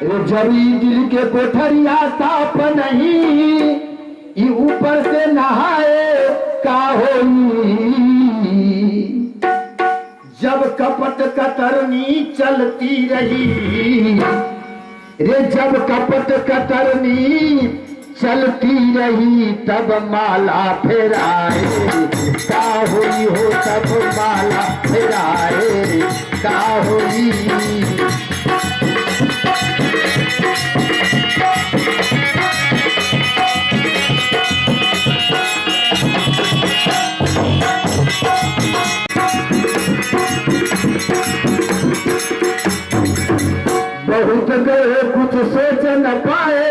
जबी दिल के कोठरिया साफ नहीं, ये ऊपर से नहाए का होई। जब कपट कतरनी चलती रही, जब कपट कतरनी चलती रही, तब माला फेराए का हुई हो, तब माला फेराए का हुई। बहुत गए कुछ सोच न पाए,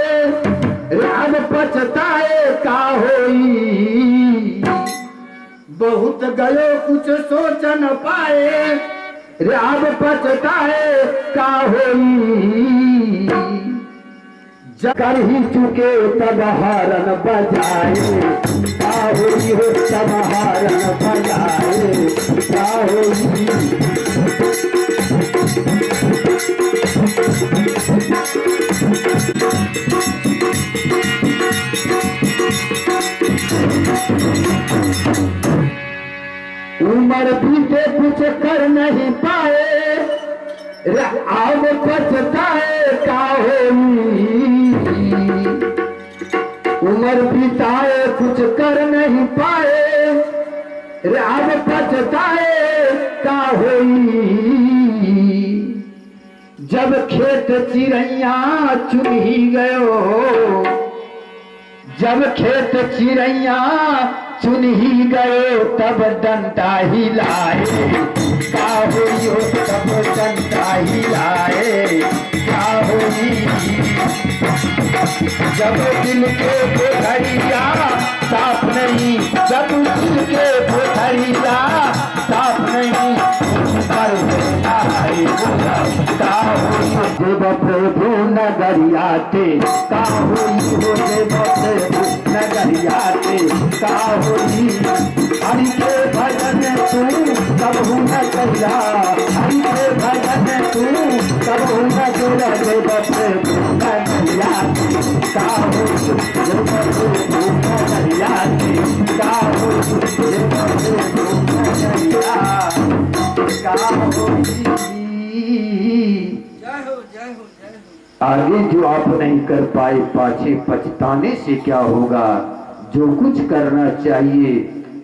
अब पछताए का होई। बहुत गयो कुछ सोच न पाए, अब पछताए का होई। कर ही चुके तब हारन बजाए का होई हो, तब हारन बजाए का होई। उम्र बीते कुछ कर नहीं पाए, अब पछताए का होई। उम्र बीताए कुछ कर नहीं पाए, अब पछताए का होई। जब खेत चिड़ैया चुन ही गयो, जब खेत चिड़ैया चुन ही गए, तब डंडा हिलाए का होई हो, तब डंडा हिलाए का होई। जब दिल के कोठरिया साफ नहीं, जब दिल के कोठरिया साफ नहीं, पर देव प्रभु नगरियाते का होई हो, देव प्रभु नगरियाते का होई। हरि के भजन तू कबहू न कहिला, हरि के भजन तू कबहू न कहिला। देव प्रभु नगरियाते का होई, देव प्रभु नगरियाते का होई, देव प्रभु नगरियाते का होई। आगे जो आप नहीं कर पाए, पाछे पछताने से क्या होगा। जो कुछ करना चाहिए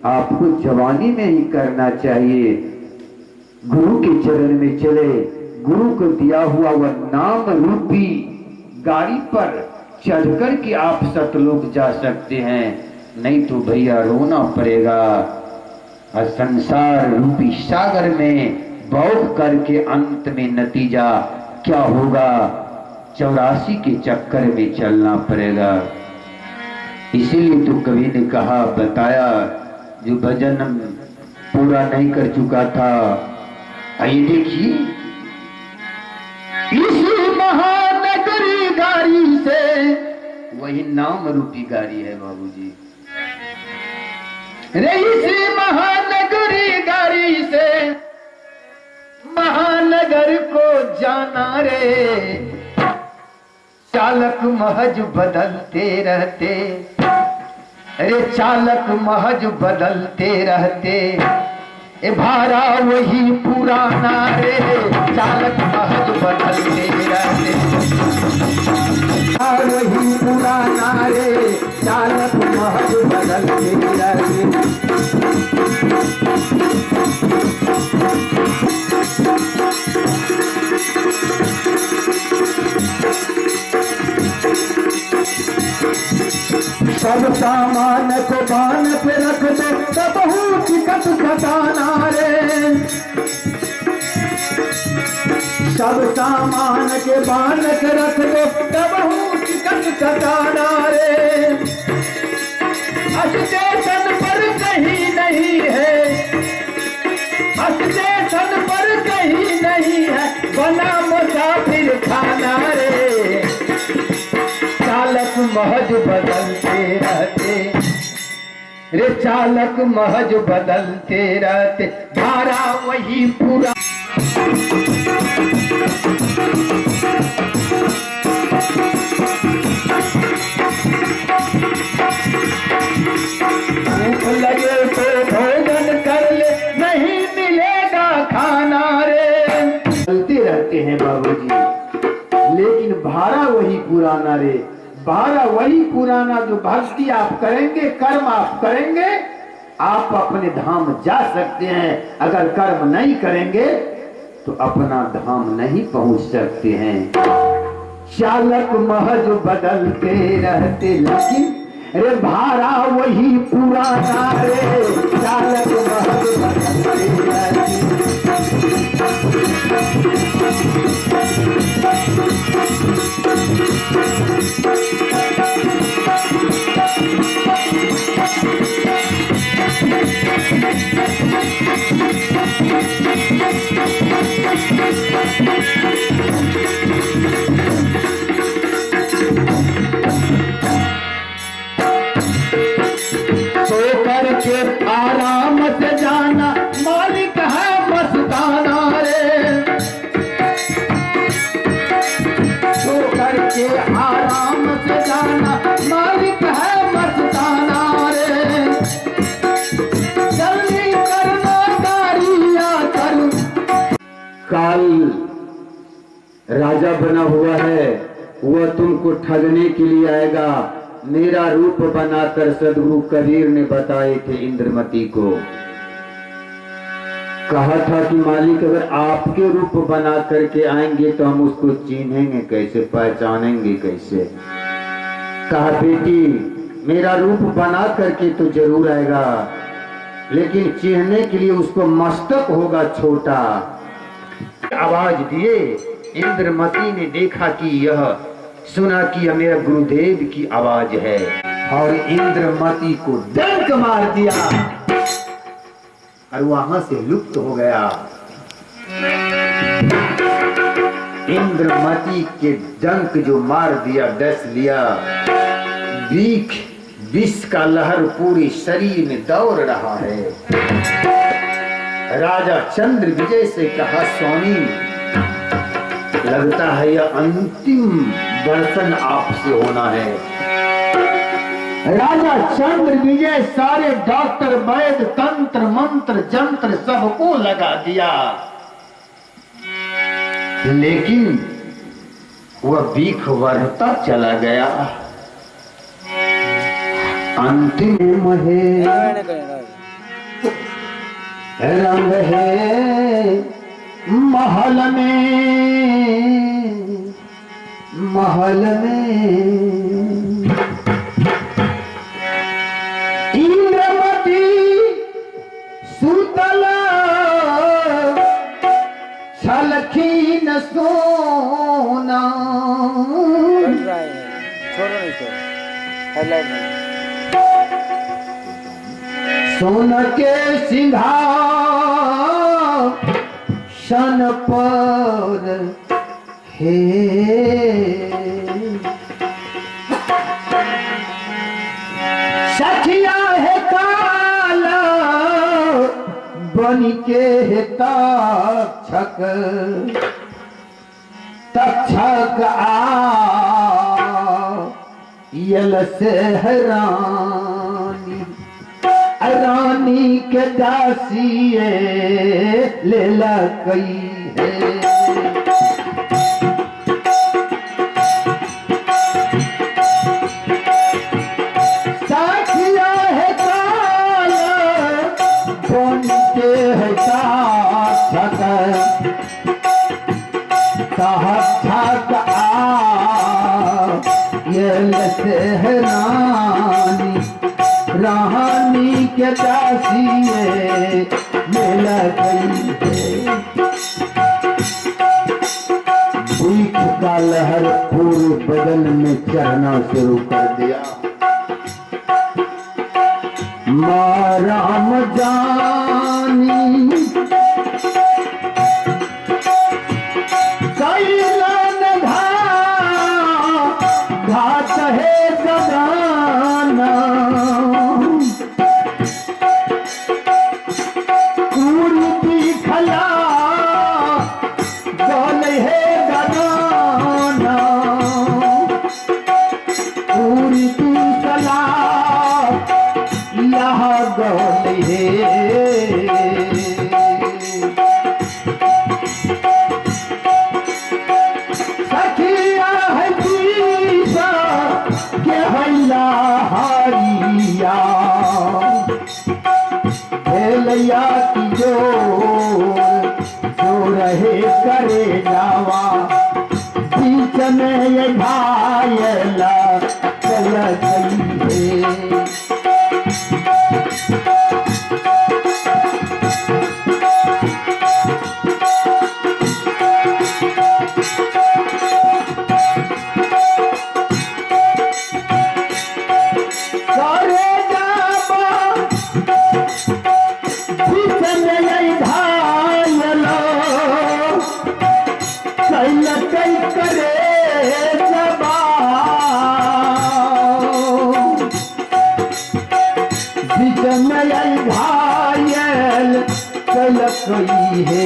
आपको जवानी में ही करना चाहिए। गुरु के चरण में चले, गुरु को दिया हुआ वह नाम रूपी गाड़ी पर चढ़कर के आप सतलोक जा सकते हैं, नहीं तो भैया रोना पड़ेगा। और संसार रूपी सागर में बौख करके अंत में नतीजा क्या होगा, 84 के चक्कर में चलना पड़ेगा। इसीलिए तो कवि ने कहा, बताया, जो भजन पूरा नहीं कर चुका था। आइए देखिए, इसी महानगरी गाड़ी से, वही नाम रूपी गाड़ी है बाबूजी। रे इसी महानगरी गाड़ी से महानगर को जाना रे, चालक महज बदलते रहते, अरे चालक महज बदलते रहते, ए भाड़ा वही पुराना रे, चालक महज बदलते रहते, वही पुराना रे, चालक महज बदलते रहते। सब सामान को बान पे रख दो, तब हूँ टिकट घटाना रे। सब सामान के बान के रख दो, तब हूँ टिकट घटाना रे। स्टेशन पर कहीं नहीं है, स्टेशन पर कहीं नहीं है, बना मुसाफिर खाना रे। चालक महज बदलते रहते रे, चालक महज बदलते रहते, धारा वही पूरा। लेकिन भाड़ा वही पुराना रे, भाड़ा वही पुराना। जो भक्ति आप करेंगे, कर्म आप करेंगे, आप अपने धाम जा सकते हैं। अगर कर्म नहीं करेंगे तो अपना धाम नहीं पहुंच सकते हैं। चालक महज बदलते रहते, लेकिन रे भाड़ा वही पुराना रे, चालक महज बदलते रहते। आराम से जाना, मालिक है मस्ताना रे। सो करके आराम से जाना, मालिक है मस्ताना रे। जल्दी करना तारिया करूं। काल राजा बना हुआ है, वह तुमको ठगने के लिए आएगा। मेरा रूप बनाकर सदगुरु कबीर ने बताए थे इंद्रमती को। कहा था कि मालिक अगर आपके रूप बना करके आएंगे तो हम उसको चिन्हेंगे कैसे, पहचानेंगे कैसे। कहा बेटी मेरा रूप बना करके तो जरूर आएगा, लेकिन चिन्हने के लिए उसको मस्तक होगा छोटा। आवाज दिए, इंद्रमती ने देखा कि यह सुना कि यह मेरा गुरुदेव की आवाज है, और इंद्रमती को डंक मार दिया और वहां से लुप्त हो गया। इंद्रमती के डंक जो मार दिया, डस लिया, विष का लहर पूरे शरीर में दौड़ रहा है। राजा चंद्र विजय से कहा स्वामी लगता है यह अंतिम दर्शन आपसे होना है। राजा चंद्र विजय सारे डॉक्टर वैद्य तंत्र मंत्र जंत्र सबको लगा दिया, लेकिन वह बीख बढ़ता चला गया। अंतिम है रंग है महल में इंद्रमती सुतल छलखी न सोना। सोना के सिंहासन पर हे सखिया है काला बन के है तक्षक यल से हैरानी रानी के दासिए लेला कई है। रानी के दासिए मिला गई है। भूख का लहर पूरे बदन में चढ़ना शुरू कर दिया। माँ राम जानी घात है गदाना पूरी खला गल है गदाना पूरी खला यह गल है। बीच में ये घायला चल गई है। गई है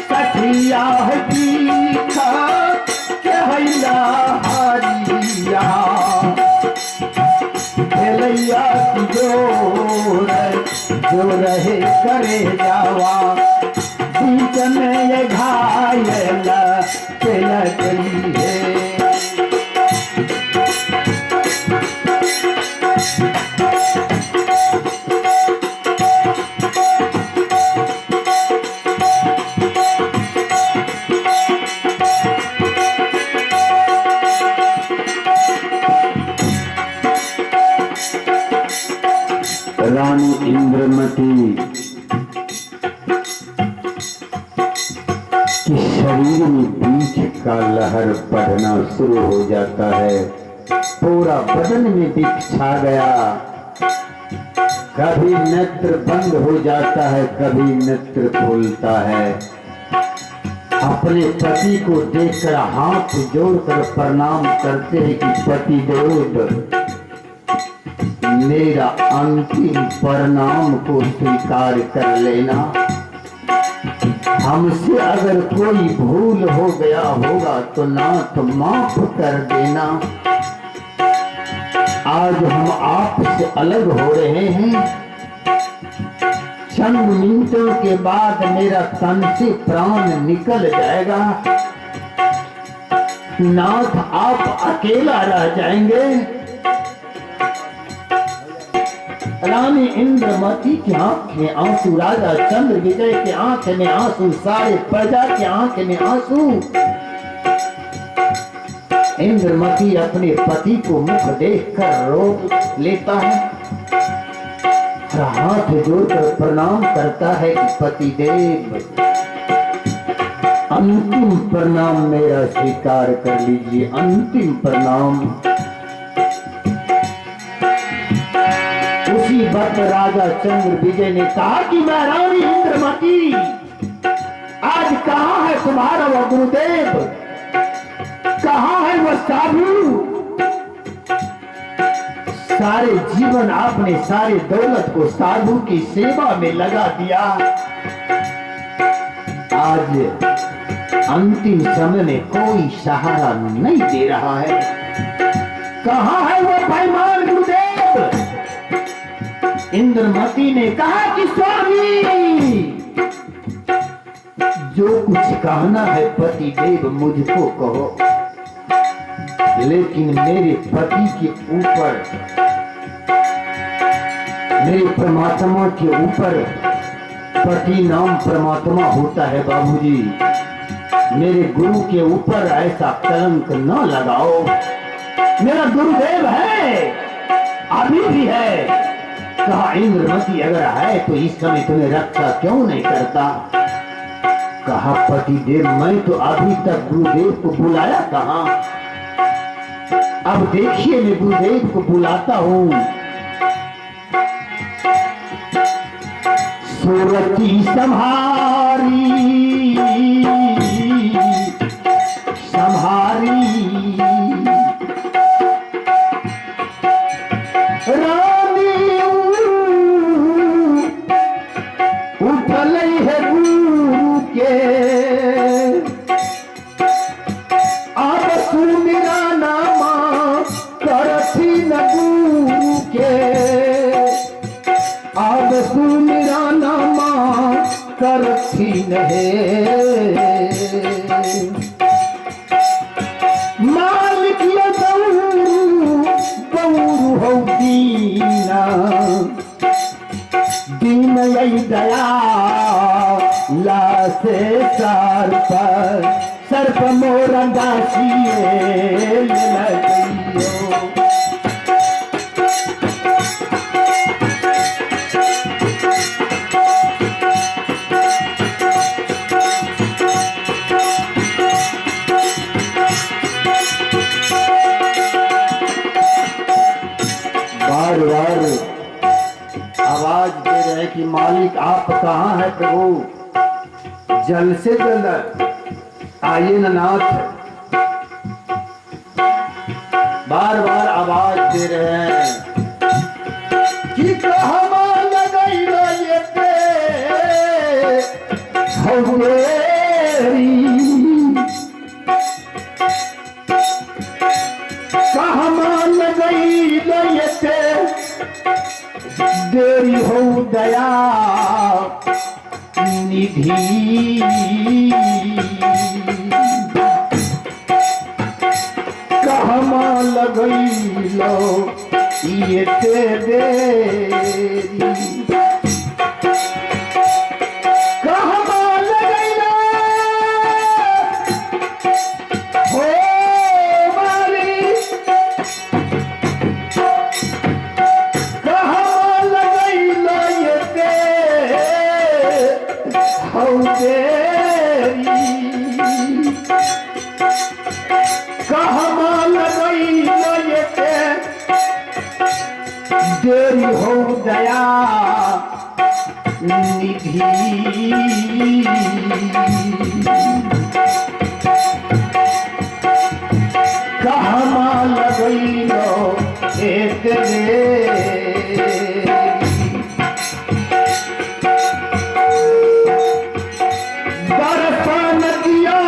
सखिया तीखा कहला हरिया खेलैया जोर जो रहे करे जावा बीच में ये घायला चल गई है। रानी इंद्रमती की शरीर में बीच का लहर बढ़ना शुरू हो जाता है, पूरा बदन में बीच छा गया, कभी नेत्र बंद हो जाता है, कभी नेत्र खुलता है। अपने पति को देखकर हाथ जोड़कर प्रणाम करते हैं कि पति देव मेरा अंतिम परिणाम को स्वीकार कर लेना, हमसे अगर कोई भूल हो गया होगा तो नाथ माफ कर देना। आज हम आपसे अलग हो रहे हैं, चंद मिनटों के बाद मेरा तन से प्राण निकल जाएगा, नाथ आप अकेला रह जाएंगे। रानी इंद्रमती की आंख में आंसू, राजा चंद्र विजय की आंख में आंसू, सारे प्रजा की आंख में आंसू। इंद्रमती अपने पति को मुख देखकर रो लेता है, हाथ जोड़कर प्रणाम करता है कि पति देव अंतिम प्रणाम मेरा स्वीकार कर लीजिए, अंतिम प्रणाम। उसी वक्त राजा चंद्र विजय ने कहा कि मैं रानी इंद्रमती, आज कहाँ है तुम्हारा वह गुरुदेव, कहाँ है वह साधु? सारे जीवन आपने सारे दौलत को साधु की सेवा में लगा दिया, आज अंतिम समय में कोई सहारा नहीं दे रहा है, कहाँ है वो बेईमान गुरुदेव? इंद्रमती ने कहा कि स्वामी जो कुछ कहना है पति देव मुझको कहो, लेकिन मेरे पति के ऊपर, मेरे परमात्मा के ऊपर, पति नाम परमात्मा होता है बाबूजी, मेरे गुरु के ऊपर ऐसा कलंक न लगाओ, मेरा गुरुदेव है, अभी भी है। कहा इंद्रमती अगर है तो इस समय तुम्हें रक्षा क्यों नहीं करता? कहा पति देव मैं तो अभी तक गुरुदेव को बुलाया कहां, अब देखिए मैं गुरुदेव को बुलाता हूं। सूरती संहारी संहारी करती नहीं मालिक ये गौरू हो दीना, दीन यही दया ला से सार पर सर्प मोर दासिए लगइयो। बार बार आवाज दे रहे कि मालिक आप कहाँ हैं प्रभु, जल्द से जल्द आइए न नाथ। बार बार आवाज दे रहे हैं कि कहवा लगइलो ये हवेरी, कहवा लगइलो ये देरी हो दया निधि। कहमा लगइलो ये देरी, कहमा लगइलो हो मालिक, कहमा लगइलो ये हवेरी, कहमा लगइलो ये देरी हो दया निधि। कहमा लगइलो एक दर्शन दियो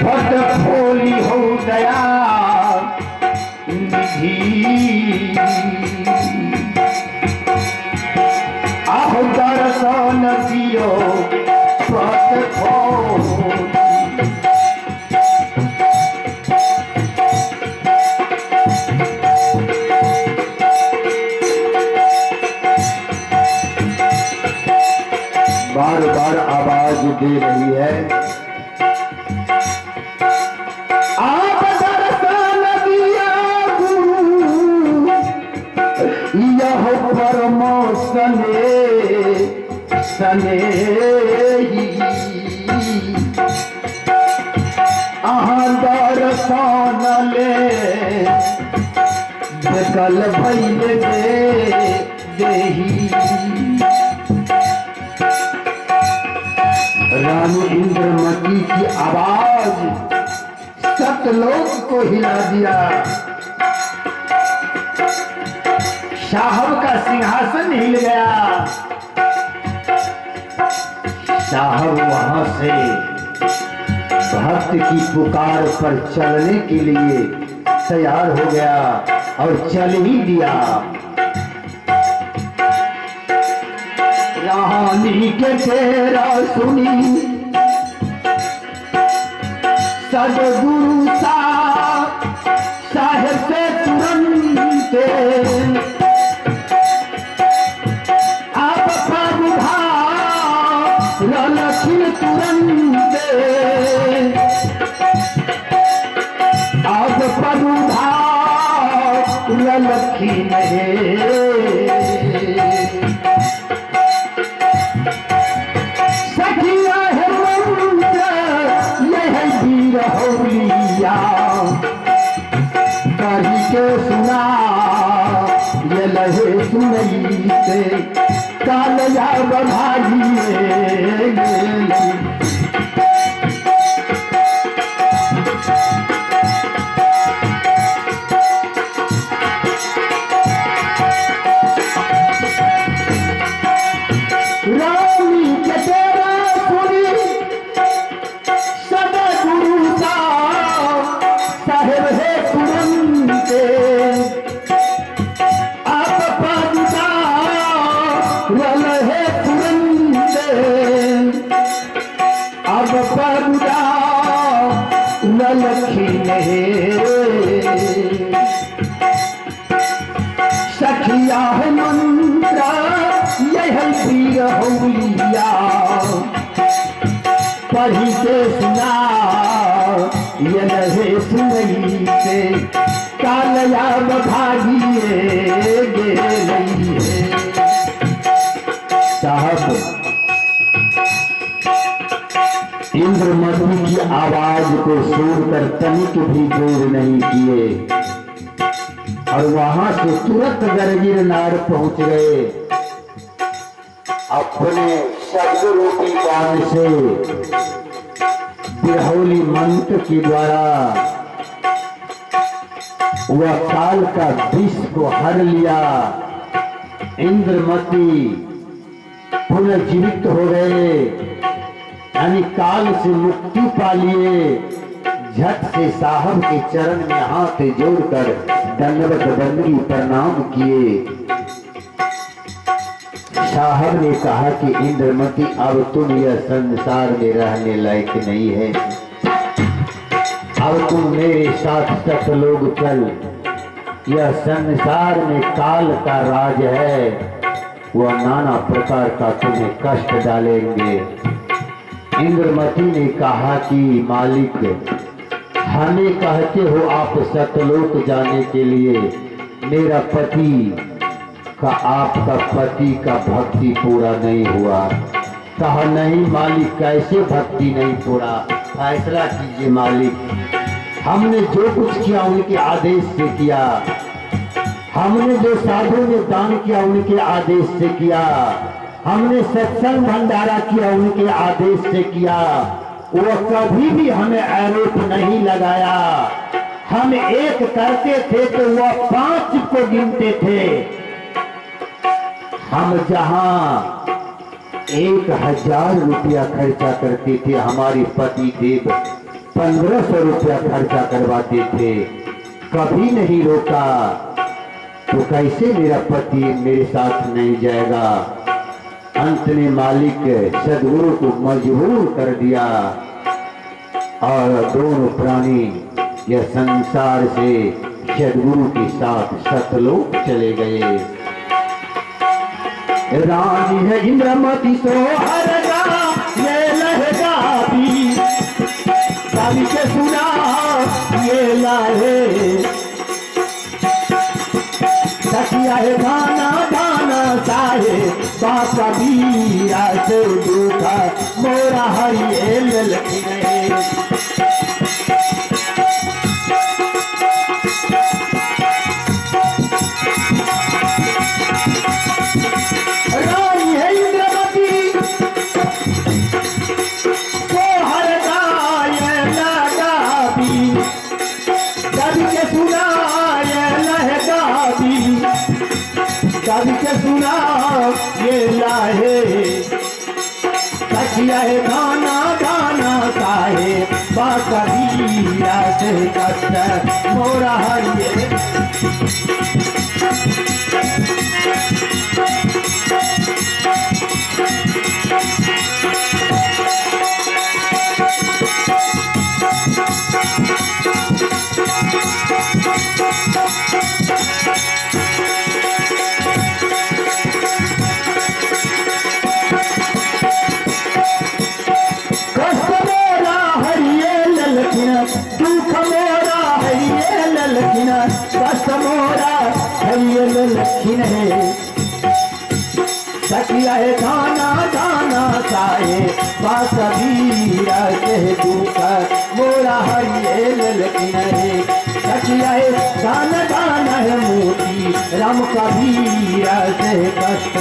पट खोली हो दया निधि। आहो दर्शन दियो पट खोली। बार बार आवाज दे रही है आप दर्शन दिया गुरु, यह परम स्नेही। अहाँ दर्शन ले बेकल भइल देही। रानी इंद्रमती की आवाज सतलोक को हिला दिया। साहब का सिंहासन हिल गया। साहब वहां से भक्त की पुकार पर चलने के लिए तैयार हो गया और चल ही दिया। रानी के तेरा सुनी सदगुरु साहेब से तुरंत आप प्रभुधा लखिन तुरंत, आप प्रभुधा लखिन सखिया है मंत्र यह वीर होलिया कही के सुना ये लहे सुनई से कालिया बधाइए। रानी के तेरा सुनी सदगुरु साहेब है तुरंत, आप पादुका रल है तुरंत, अब पादुका लखीन सखिया है मंत्र यह कबीर होलिया पढ़ी के सुना ये लहे सुनई से कालया भागिए गे नहीं है। साहब इंद्रमधु की आवाज को सुनकर तनिक भी दूर नहीं किए और वहां से तुरंत गरगिर नार पहुंच गए। अपने शब्द रूपी बाण से बिरहोली मंत्र के द्वारा वह काल का विष को हर लिया। इंद्रमती पुनर्जीवित हो गए, यानी काल से मुक्ति पा लिए। झट से साहब के चरण में हाथ जोड़कर दंडवत बंदगी प्रणाम किए। साहब ने कहा कि इंद्रमती अब तुम यह संसार में रहने लायक नहीं है, अब तुम मेरे साथ सतलोक चल। यह संसार में काल का राज है, वह नाना प्रकार का तुम्हें कष्ट डालेंगे। इंद्रमती ने कहा कि मालिक, हमें कहते हो आप सतलोक जाने के लिए, मेरा पति का आपका पति का भक्ति पूरा नहीं हुआ। कहा नहीं मालिक, कैसे भक्ति नहीं पूरा, फैसला कीजिए मालिक। हमने जो कुछ किया उनके आदेश से किया, हमने जो साधु में दान किया उनके आदेश से किया, हमने सत्संग भंडारा किया उनके आदेश से किया। वो कभी भी हमें आरोप नहीं लगाया। हम एक करते थे तो वह 5 को गिनते थे। हम जहां 1000 रुपया खर्चा करते थे, हमारे पति देव 1500 रुपया खर्चा करवाते थे, कभी नहीं रोका। तो कैसे मेरा पति मेरे साथ नहीं जाएगा। अंत में मालिक सदगुरु को मजबूर कर दिया और दोनों प्राणी यह संसार से सदगुरु के साथ सतलोक चले गए। रानी है इंद्रमती सोहरगा ये लहगा भी कवि के सुना ये लाहे। सखिया है गाना गाना साहे बापा बीरा से दुखा मोरा हरिये ललखिने। कवि के सुना ये लाहे। सखिया है गाना गाना साहे बाकबीरा से कष्ट मोरा हरिये। दुख मोरा हरिये ललखिन कष्ट मोरा हरिये ललखिन है। सखिया है गाना गाना साहे बाकबीरा से दुख मोरा हरिये ललखिन है। सखिया है गाना गाना है मोती राम कबीरा से कष्ट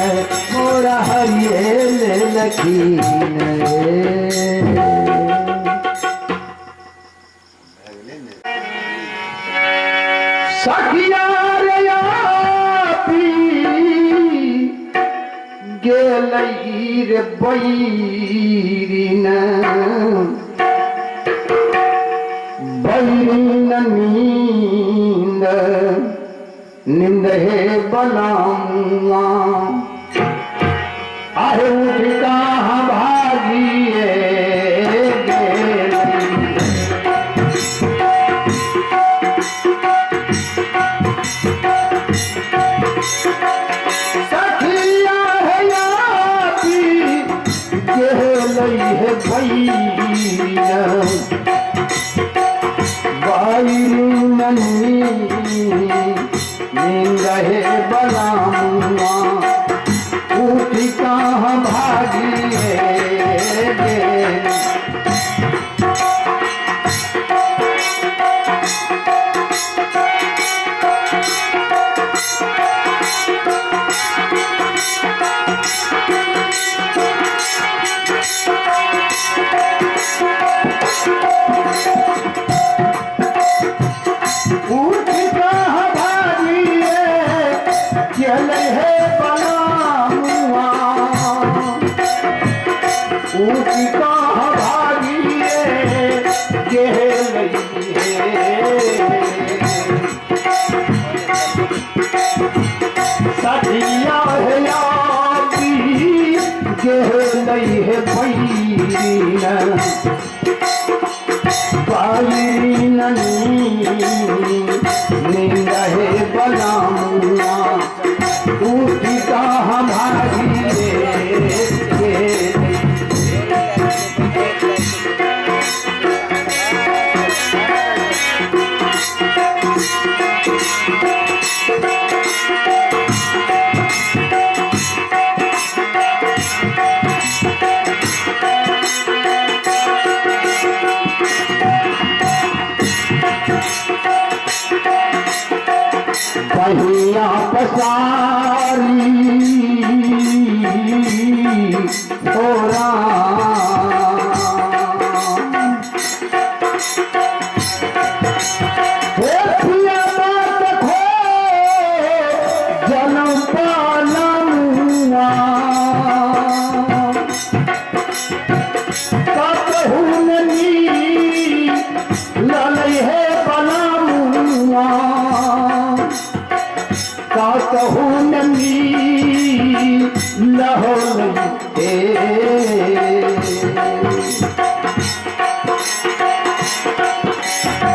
मोरा हरिये ललखिन है। सखिया रे आपी गेलई रे बैरिन बैरिन नींद नींद हे बलामुआ अरे उठ कहाँ भागिए सखिया है लई है बैरिया बैरिननी रहे बलामुआ उठी कहाँ भागी है सखिया है यादी लई है बैरिननी रहे बलामुआ उठी कहाँ भागी पहिया पसारी थोड़ा जन्म पालमुआ कहूननी ललई है बलामुआ कहूननी लहो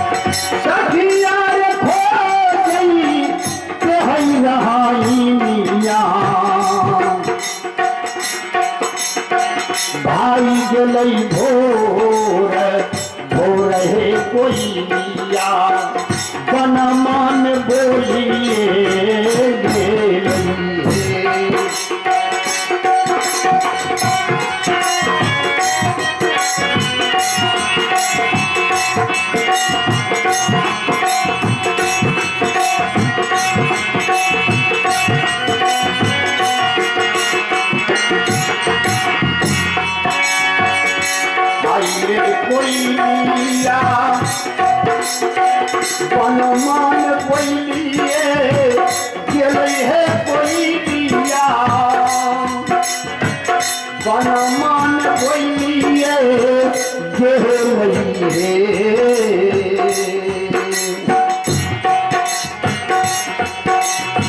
सखिया रे खो गई कहीं रहाई मिया भाई गलई भोर भोर है कोई मिया बनमान बोलिए कोई मिया बनमान बोलिए गलई है कोई मिया बनमान बोलिए गलई है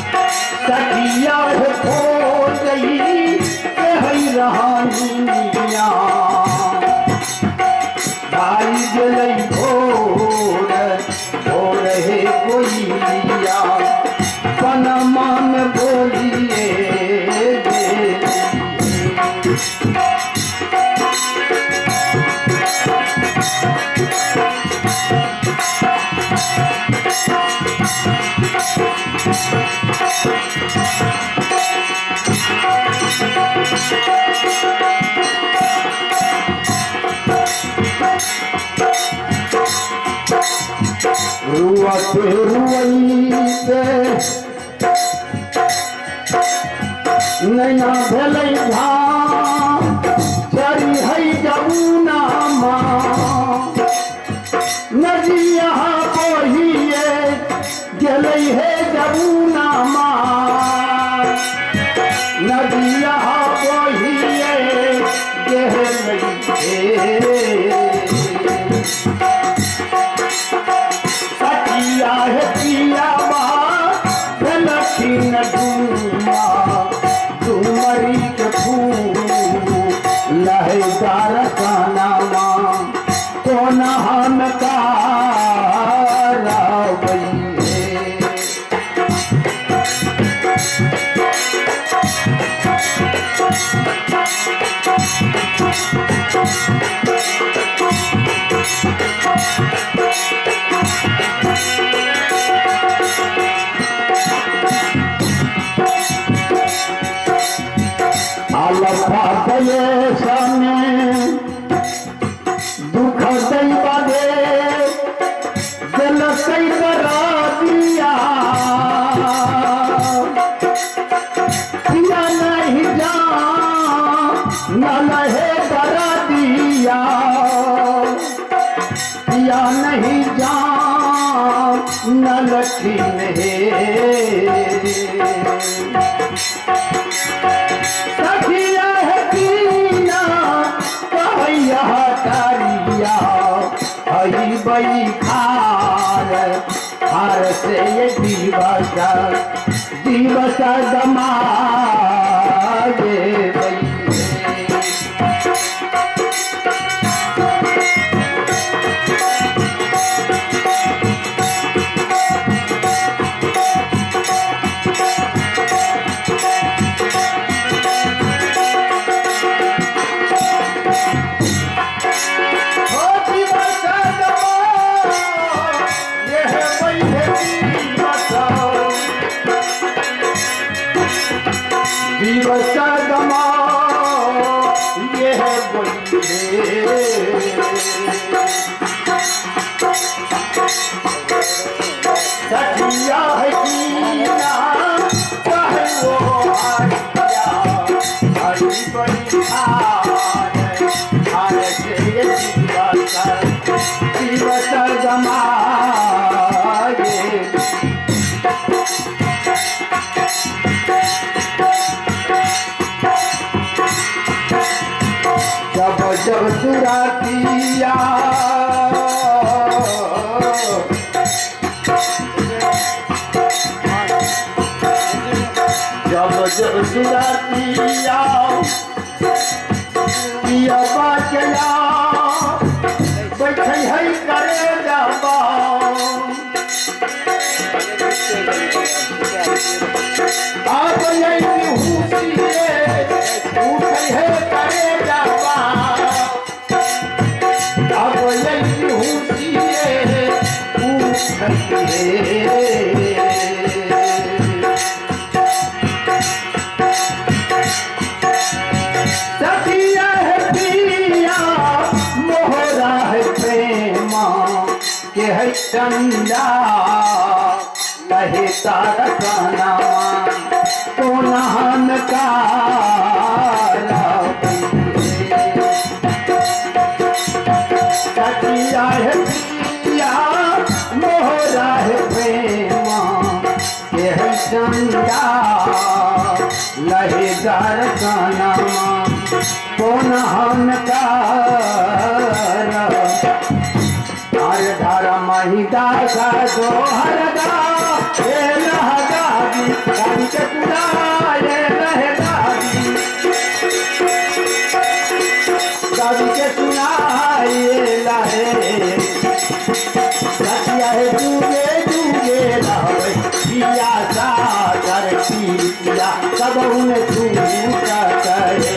सखिया हो गई कहीं रहानी मिया भाई गलई भोर भोर है कोई मिया बनमान बोलिए रुआते रुआईते नैना भेलै धाम चरी है जमुना माँ नदिया बहिए गेलै है जमुना माँ नदिया बहिए गेलै सखिया है पिया बा न डूमा डूमर चल है बरा दिया या नहीं जान न लखीन सखिया है कीना कहैया करिया हई बई खार हार से ये दिवस गमा ये बई दिवस गमा ये है सखिया है कीना चाहे वो आया हरी बड़ी हार से ये दिवस गमा ये जब सुरातिया जब सुरातिया पिया बाचया बैठे है करे जाबा आप यही हुसिए उठे है करे जाबा अब यही हुसिए उठे सखिया है पिया मोहरा है प्रेमा के है चंदा लहे तारा काना तो नहन का सखिया है पिया मोहरा है प्रेमा के है चंदा लहेदार काना कौन हम का धारा महिदा का दो हरदा ये लहदादी गाड़ी के चुरा ये लहदादी गाड़ी के चुरा ये लहे सखिया है जुगे जुगे लहवे पिया सागर पिया सब उन्हें छूटा करे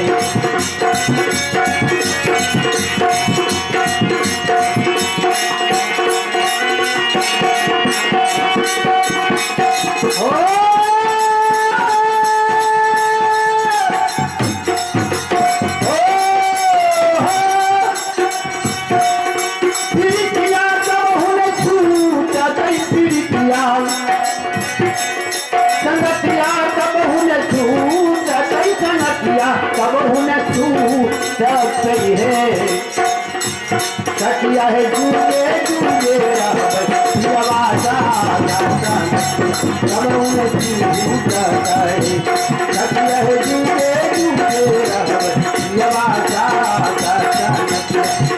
सखिया है जुगे जुगे आवाजा सब उन्हें छूटा करे सखिया है जुगे जुगे आवाजा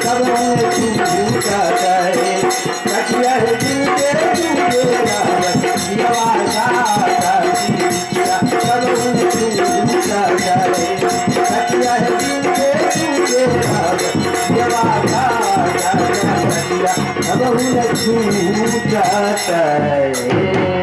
सब उन्हें छूटा करे सखिया है जुगे जुगे आवाजा सब उन्हें छूटा करे सखिया है जुगे जुगे अब छूटा है।